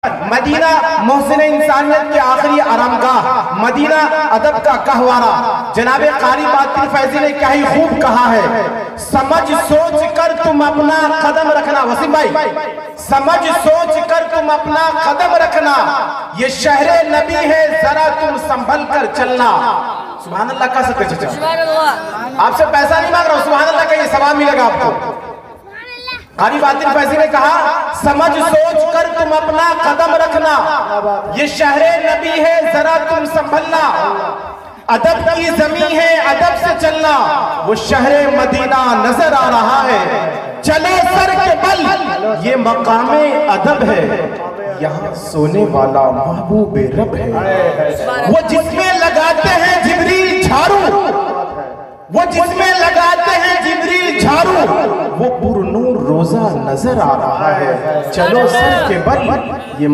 مدینہ محسن انسانیت کے آخری آرامگاہ، مدینہ ادب کا گہوارہ۔ جناب قاری باطل فیضی نے کیا ہی خوب کہا ہے، سمجھ سوچ کر تم اپنا قدم رکھنا۔ وسیم بھائی، سمجھ سوچ کر تم اپنا قدم رکھنا، یہ شہر نبی ہے ذرا تم سنبھل کر چلنا۔ سبحان اللہ کا سکتے چچا، آپ سے پیسہ نہیں مانگ رہا ہوں، سبحان اللہ کا یہ ثواب ملے گا آپ کو۔ قاری باطل فیضی نے کہا سمجھ سوچ کر تم اپنا قدم رکھنا، یہ شہر نبی ہے ذرا تم سنبھلنا، ادب کی زمین ہے ادب سے چلنا، وہ شہر مدینہ نظر آ رہا ہے، چلو سر کے بل یہ مقام ادب ہے، یہاں سونے والا محبوب رب ہے۔ وہ جس میں لگاتے ہیں جبریل جھاڑو، وہ جس میں لگاتے ہیں جبریل جھاڑو، وہ پر نور روزہ نظر آ رہا ہے، چلو سر کے بل یہ